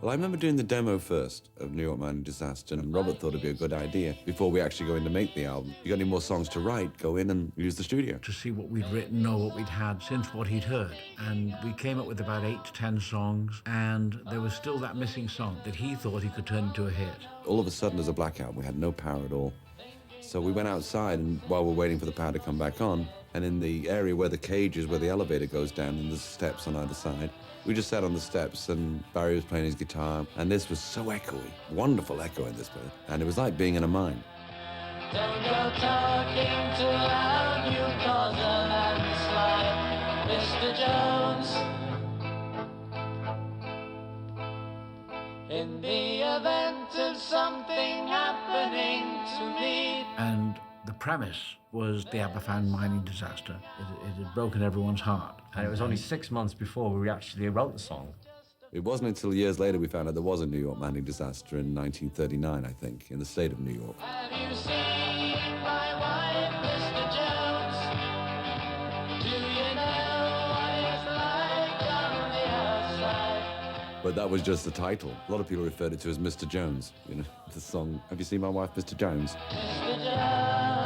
Well, I remember doing the demo first of New York Mining Disaster, and Robert thought it'd be a good idea before we actually go in to make the album. You got any more songs to write? Go in and use the studio. To see what we'd written or what we'd had since what he'd heard. And we came up with about 8 to 10 songs, and there was still that missing song that he thought he could turn into a hit. All of a sudden, there's a blackout. We had no power at all. So we went outside, and while we're waiting for the power to come back on, and in the area where the cage is, where the elevator goes down, and there's steps on either side, we just sat on the steps, and Barry was playing his guitar, and this was so echoey, wonderful echo in this place, and it was like being in a mine. Don't go talking too loud, you cause a landslide, Mr. Jones. In the event of something happening to me. And the premise was the Aberfan mining disaster. It had broken everyone's heart. And it was only 6 months before we actually wrote the song. It wasn't until years later we found out there was a New York mining disaster in 1939, I think, in the state of New York. Have you seen my wife, Mr. Jones? Do you know what it's like on the outside? But that was just the title. A lot of people referred it to as Mr. Jones. You know, the song, Have You Seen My Wife, Mr. Jones? Mr. Jones.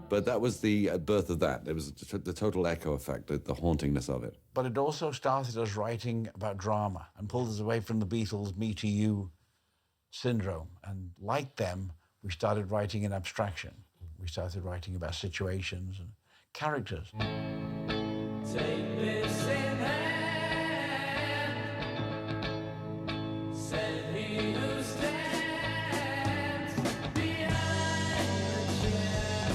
But that was the birth of that. It was the total echo effect, the hauntingness of it. But it also started us writing about drama and pulled us away from the Beatles' me to you syndrome. And like them, we started writing in abstraction. We started writing about situations and characters. Take this in hand, said he who stands behind the chair,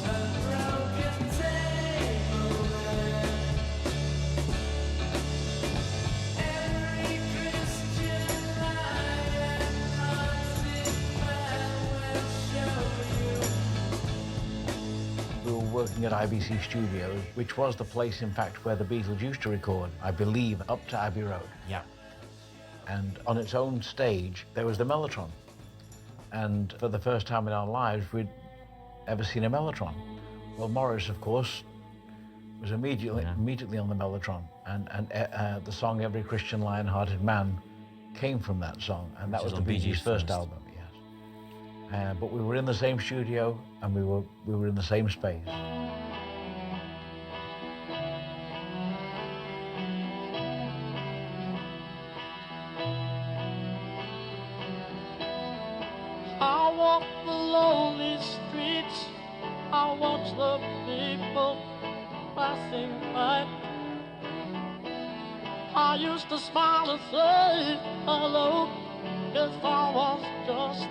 a broken tableware. Every Christian lie and constant man will show you. We were working at IBC Studios, which was the place, in fact, where the Beatles used to record, I believe, up to Abbey Road. Yeah. And on its own stage, there was the Mellotron. And for the first time in our lives, we'd ever seen a Mellotron. Well, Morris, of course, was immediately on the Mellotron. And the song Every Christian Lion-Hearted Man came from that song. And that was the Bee Gees' first album, yes. But we were in the same studio, and we were in the same space. I walk the lonely streets, I watch the people passing by. I used to smile and say hello, if I was just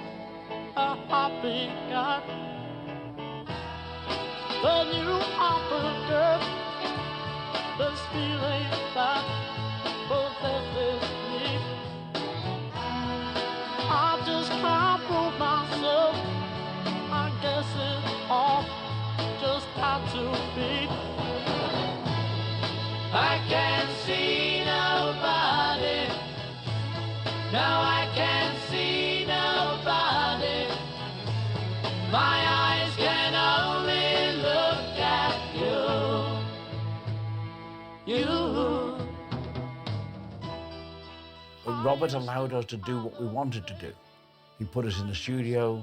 a happy guy. Then you offered this feeling that possesses me. I just can't prove myself. I guess it all just had to be. I can't see nobody. No, I can't see nobody. My eyes can only look at you. You. Robert allowed us to do what we wanted to do. He put us in the studio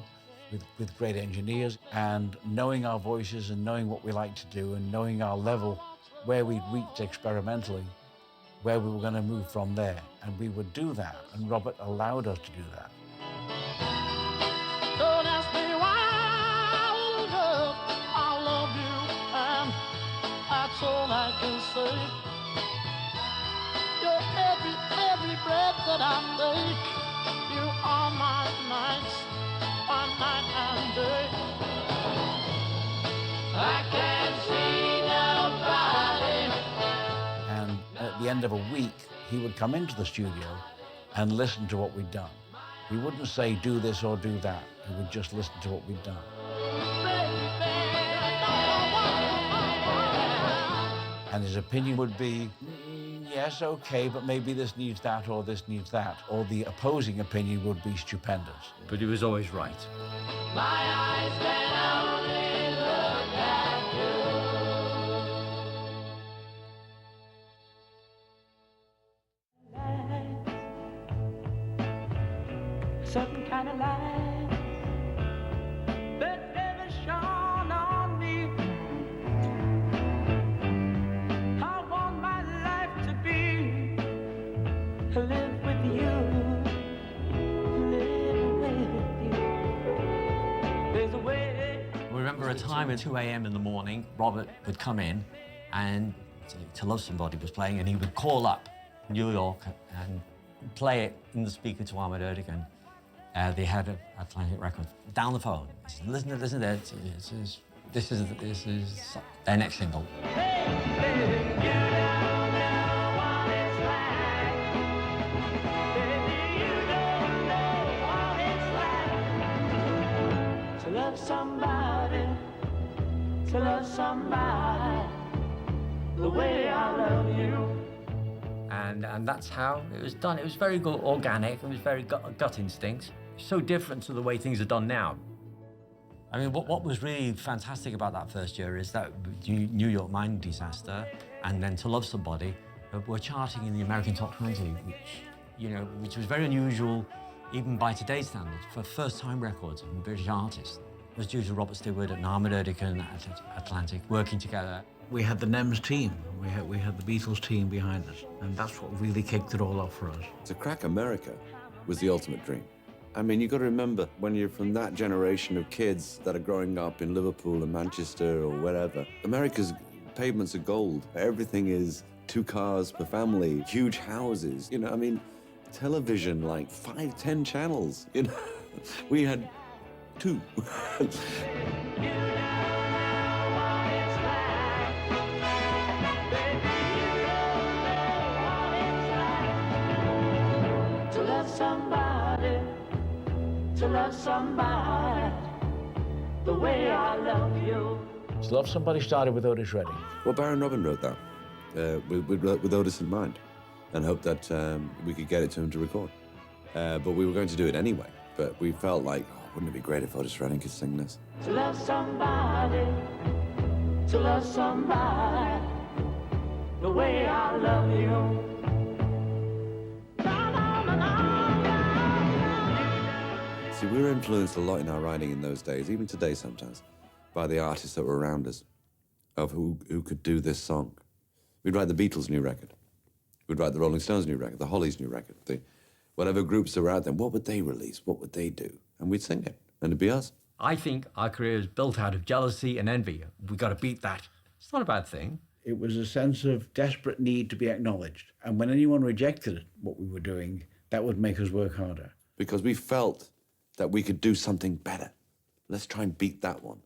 with great engineers, and knowing our voices and knowing what we like to do and knowing our level, where we'd reached experimentally, where we were going to move from there. And we would do that, and Robert allowed us to do that. Don't ask me why, little girl, I love you, and that's all I can say. You're every breath that I take. You are my nights, my night and day. I can't see nobody. And at the end of a week, he would come into the studio and listen to what we'd done. He wouldn't say, do this or do that. He would just listen to what we'd done. And his opinion would be, yes, okay, but maybe this needs that or this needs that. Or the opposing opinion would be stupendous. But he was always right. My eyes can only look at you. to live with you, live with you. There's a way. We remember a time at 2 a.m. in the morning, Robert would come in and To Love Somebody was playing, and he would call up New York and play it in the speaker to Ahmed Erdogan, the head of Atlantic Records, down the phone. He said, listen to this. This is their next single. To love somebody, to love somebody, the way I love you. And that's how it was done. It was very organic. It was very gut instinct. So different to the way things are done now. I mean, what was really fantastic about that first year is that New York mining disaster and then To Love Somebody were charting in the American Top 20, which was very unusual even by today's standards for first-time records and British artists. It was due to Robert Stewart and Ahmed Erdogan at Atlantic working together. We had the NEMS team, we had the Beatles team behind us, and that's what really kicked it all off for us. To crack America was the ultimate dream. I mean, you've got to remember, when you're from that generation of kids that are growing up in Liverpool or Manchester or wherever, America's pavements are gold. Everything is 2 cars per family, huge houses. I mean, television, like 5, 10 channels. We had 2. To love somebody, the way I love you. To Love Somebody started with Otis Redding. Well, Baron Robin wrote that with Otis in mind, and hoped that we could get it to him to record. But we were going to do it anyway. But we felt like, wouldn't it be great if Otis Redding could sing this? To love somebody, to love somebody, the way I love you. See, we were influenced a lot in our writing in those days, even today sometimes, by the artists that were around us, of who could do this song. We'd write the Beatles' new record. We'd write the Rolling Stones' new record, the Hollies' new record. Whatever groups that were out there, what would they release? What would they do? And we'd sing it, and it'd be us. I think our career is built out of jealousy and envy. We've got to beat that. It's not a bad thing. It was a sense of desperate need to be acknowledged. And when anyone rejected what we were doing, that would make us work harder. Because we felt that we could do something better. Let's try and beat that one.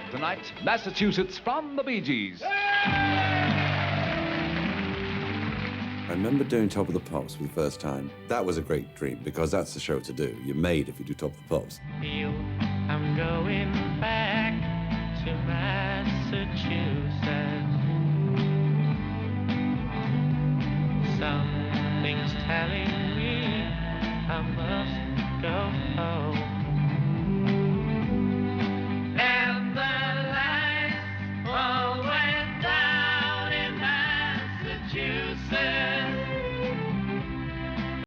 Tonight, Massachusetts from the Bee Gees. I remember doing Top of the Pops for the first time. That was a great dream, because that's the show to do. You're made if you do Top of the Pops. Feel I'm going back.